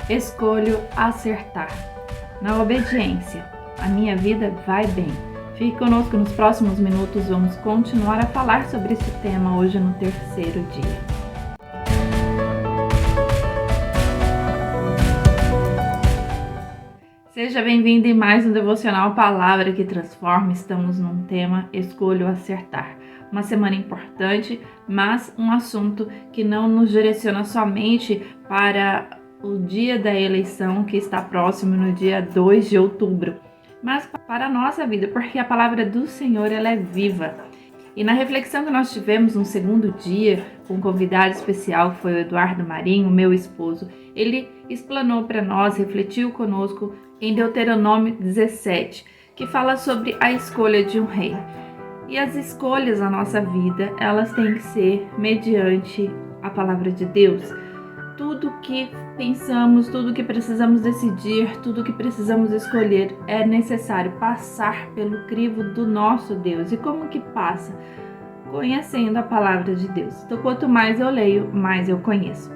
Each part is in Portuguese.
Escolho acertar. Na obediência, a minha vida vai bem. Fique conosco nos próximos minutos, vamos continuar a falar sobre esse tema hoje no terceiro dia. Seja bem-vindo em mais um Devocional Palavra que Transforma. Estamos num tema Escolho Acertar. Uma semana importante, mas um assunto que não nos direciona somente para o dia da eleição que está próximo no dia 2 de outubro, mas para a nossa vida, porque a palavra do Senhor ela é viva. E na reflexão que nós tivemos no segundo dia, com um convidado especial, foi o Eduardo Marinho, meu esposo, ele explanou para nós, refletiu conosco em Deuteronômio 17, que fala sobre a escolha de um rei. E as escolhas na nossa vida, elas têm que ser mediante a palavra de Deus. Tudo que pensamos, tudo que precisamos decidir, tudo que precisamos escolher é necessário passar pelo crivo do nosso Deus. E como que passa? Conhecendo a palavra de Deus. Então, quanto mais eu leio, mais eu conheço.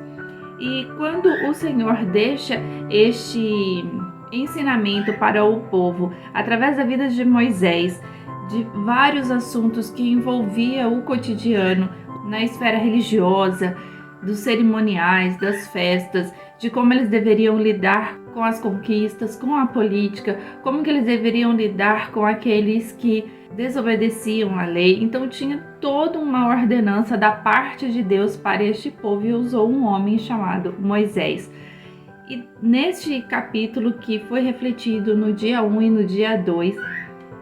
E quando o Senhor deixa este ensinamento para o povo, através da vida de Moisés, de vários assuntos que envolvia o cotidiano, na esfera religiosa, dos cerimoniais, das festas, de como eles deveriam lidar com as conquistas, com a política, como que eles deveriam lidar com aqueles que desobedeciam a lei. Então tinha toda uma ordenança da parte de Deus para este povo e usou um homem chamado Moisés. E neste capítulo que foi refletido no dia 1 e no dia 2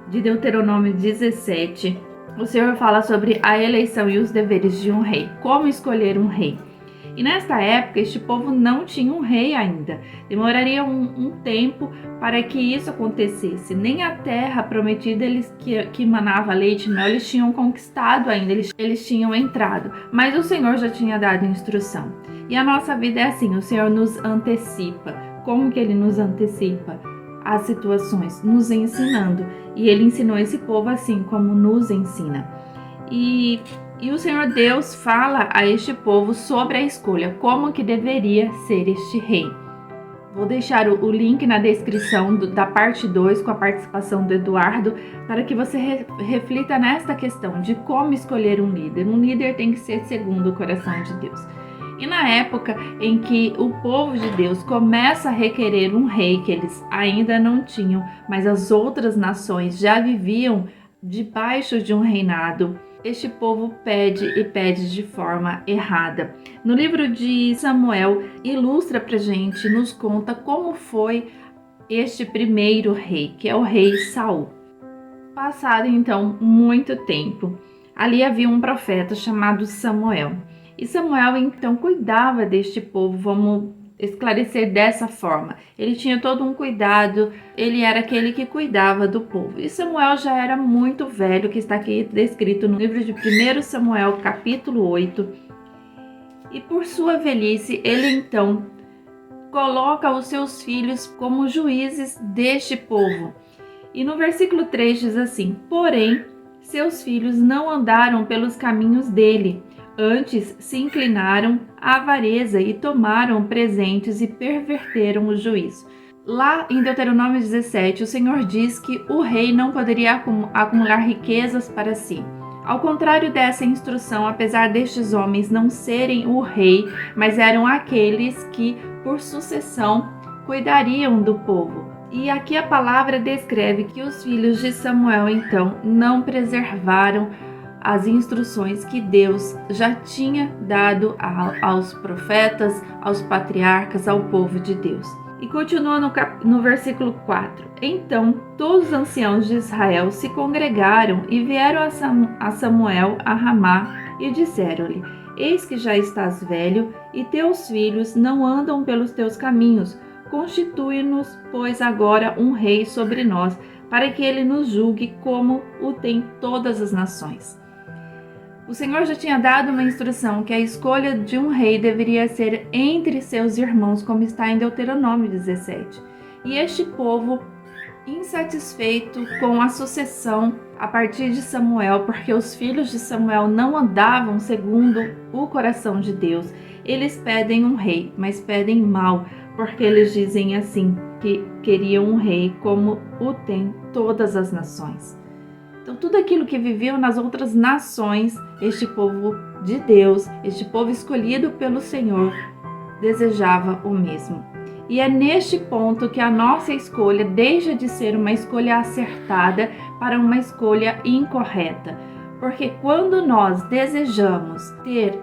de Deuteronômio 17, o Senhor fala sobre a eleição e os deveres de um rei, como escolher um rei. E nesta época, este povo não tinha um rei ainda. Demoraria um tempo para que isso acontecesse. Nem a terra prometida que manava leite e mel, eles tinham conquistado ainda, eles tinham entrado. Mas o Senhor já tinha dado instrução. E a nossa vida é assim, o Senhor nos antecipa. Como que Ele nos antecipa? As situações, nos ensinando. E Ele ensinou esse povo assim como nos ensina. E o Senhor Deus fala a este povo sobre a escolha, como que deveria ser este rei. Vou deixar o link na descrição da parte 2 com a participação do Eduardo, para que você reflita nesta questão de como escolher um líder. Um líder tem que ser segundo o coração de Deus. E na época em que o povo de Deus começa a requerer um rei que eles ainda não tinham, mas as outras nações já viviam debaixo de um reinado, este povo pede e pede de forma errada. No livro de Samuel, ilustra pra gente, nos conta como foi este primeiro rei, que é o rei Saul. Passado então muito tempo, ali havia um profeta chamado Samuel. E Samuel então cuidava deste povo, vamos esclarecer dessa forma. Ele tinha todo um cuidado, ele era aquele que cuidava do povo. E Samuel já era muito velho, que está aqui descrito no livro de 1 Samuel, capítulo 8. E por sua velhice, ele então coloca os seus filhos como juízes deste povo. E no versículo 3 diz assim: porém, seus filhos não andaram pelos caminhos dele, antes se inclinaram à avareza e tomaram presentes e perverteram o juízo. Lá em Deuteronômio 17, o Senhor diz que o rei não poderia acumular riquezas para si. Ao contrário dessa instrução, apesar destes homens não serem o rei, mas eram aqueles que, por sucessão, cuidariam do povo. E aqui a palavra descreve que os filhos de Samuel, então, não preservaram as instruções que Deus já tinha dado aos profetas, aos patriarcas, ao povo de Deus. E continua no versículo 4. Então todos os anciãos de Israel se congregaram e vieram a Samuel a Ramá e disseram-lhe: eis que já estás velho e teus filhos não andam pelos teus caminhos. Constitui-nos, pois, agora um rei sobre nós, para que ele nos julgue como o tem todas as nações. O Senhor já tinha dado uma instrução que a escolha de um rei deveria ser entre seus irmãos, como está em Deuteronômio 17. E este povo, insatisfeito com a sucessão a partir de Samuel, porque os filhos de Samuel não andavam segundo o coração de Deus, eles pedem um rei, mas pedem mal, porque eles dizem assim, que queriam um rei como o tem todas as nações. Então, tudo aquilo que viviam nas outras nações, este povo de Deus, este povo escolhido pelo Senhor, desejava o mesmo. E é neste ponto que a nossa escolha deixa de ser uma escolha acertada para uma escolha incorreta. Porque quando nós desejamos ter,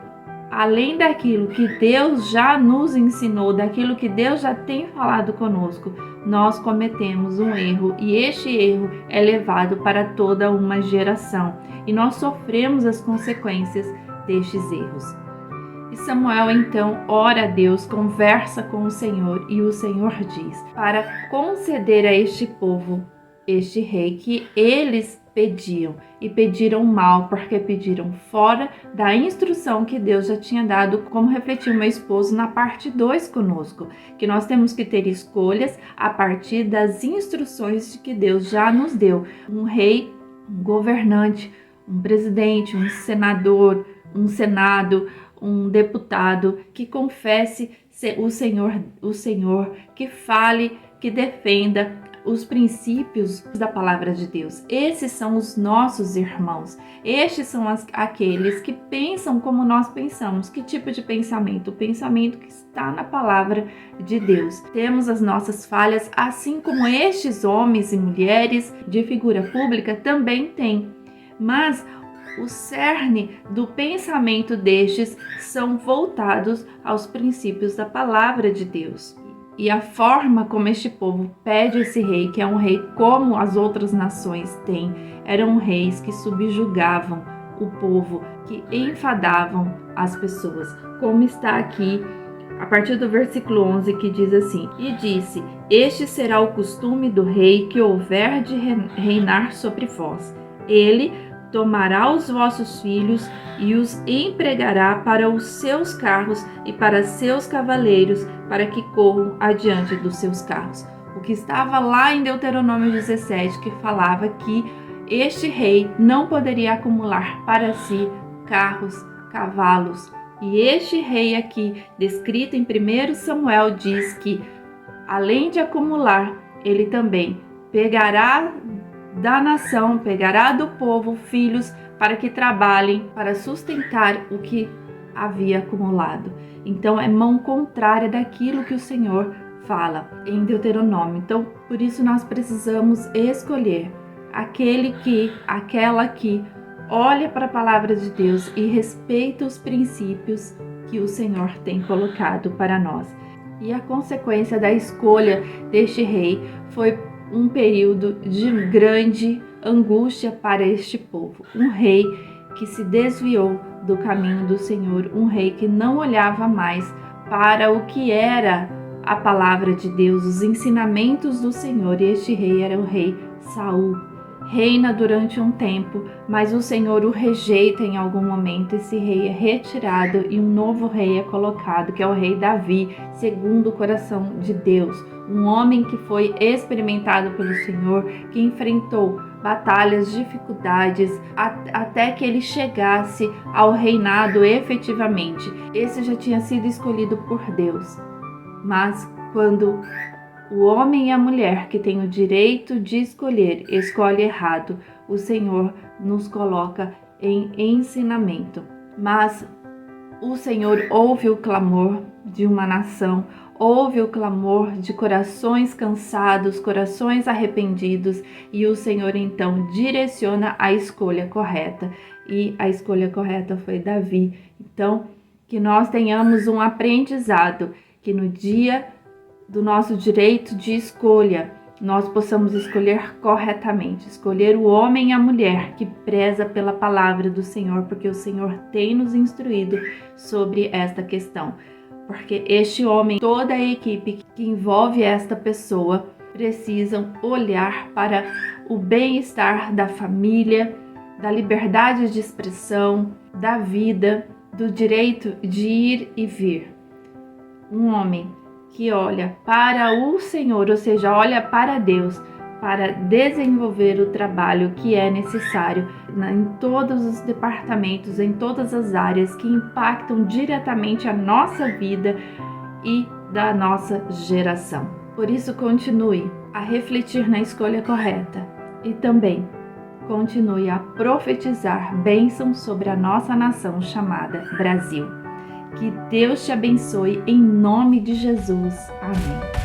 além daquilo que Deus já nos ensinou, daquilo que Deus já tem falado conosco, nós cometemos um erro e este erro é levado para toda uma geração e nós sofremos as consequências destes erros. E Samuel então ora a Deus, conversa com o Senhor e o Senhor diz para conceder a este povo este rei que eles pediam e pediram mal porque pediram fora da instrução que Deus já tinha dado, como refletiu meu esposo na parte 2 conosco, que nós temos que ter escolhas a partir das instruções que Deus já nos deu. Um rei, um governante, um presidente, um senador, um senado, um deputado que confesse o Senhor, que fale, que defenda os princípios da palavra de Deus. Esses são os nossos irmãos. Estes são aqueles que pensam como nós pensamos. Que tipo de pensamento? O pensamento que está na palavra de Deus. Temos as nossas falhas, assim como estes homens e mulheres de figura pública também têm. Mas o cerne do pensamento destes são voltados aos princípios da palavra de Deus. E a forma como este povo pede esse rei, que é um rei como as outras nações têm, eram reis que subjugavam o povo, que enfadavam as pessoas. Como está aqui, a partir do versículo 11, que diz assim: E disse, este será o costume do rei que houver de reinar sobre vós. Ele tomará os vossos filhos e os empregará para os seus carros e para seus cavaleiros, para que corram adiante dos seus carros. O que estava lá em Deuteronômio 17, que falava que este rei não poderia acumular para si carros, cavalos. E este rei aqui, descrito em 1 Samuel, diz que, além de acumular, ele também pegará da nação, pegará do povo filhos para que trabalhem para sustentar o que havia acumulado. Então é mão contrária daquilo que o Senhor fala em Deuteronômio. Então por isso nós precisamos escolher aquela que olha para a palavra de Deus e respeita os princípios que o Senhor tem colocado para nós. E a consequência da escolha deste rei foi um período de grande angústia para este povo. Um rei que se desviou do caminho do Senhor, um rei que não olhava mais para o que era a palavra de Deus, os ensinamentos do Senhor. E este rei era o rei Saul. Reina durante um tempo, mas o Senhor o rejeita em algum momento. Esse rei é retirado e um novo rei é colocado, que é o rei Davi, segundo o coração de Deus. Um homem que foi experimentado pelo Senhor, que enfrentou batalhas, dificuldades, até que ele chegasse ao reinado efetivamente. Esse já tinha sido escolhido por Deus. Mas quando o homem e a mulher que tem o direito de escolher, escolhe errado, o Senhor nos coloca em ensinamento. Mas o Senhor ouve o clamor de uma nação, ouve o clamor de corações cansados, corações arrependidos, e o Senhor então direciona a escolha correta. E a escolha correta foi Davi. Então, que nós tenhamos um aprendizado, que no dia do nosso direito de escolha, nós possamos escolher corretamente, escolher o homem e a mulher que preza pela palavra do Senhor, porque o Senhor tem nos instruído sobre esta questão. Porque este homem, toda a equipe que envolve esta pessoa, precisam olhar para o bem-estar da família, da liberdade de expressão, da vida, do direito de ir e vir. Um homem que olha para o Senhor, ou seja, olha para Deus, para desenvolver o trabalho que é necessário em todos os departamentos, em todas as áreas que impactam diretamente a nossa vida, e da nossa geração. Por isso, continue a refletir na escolha correta e também continue a profetizar bênçãos sobre a nossa nação chamada Brasil. Que Deus te abençoe em nome de Jesus. Amém.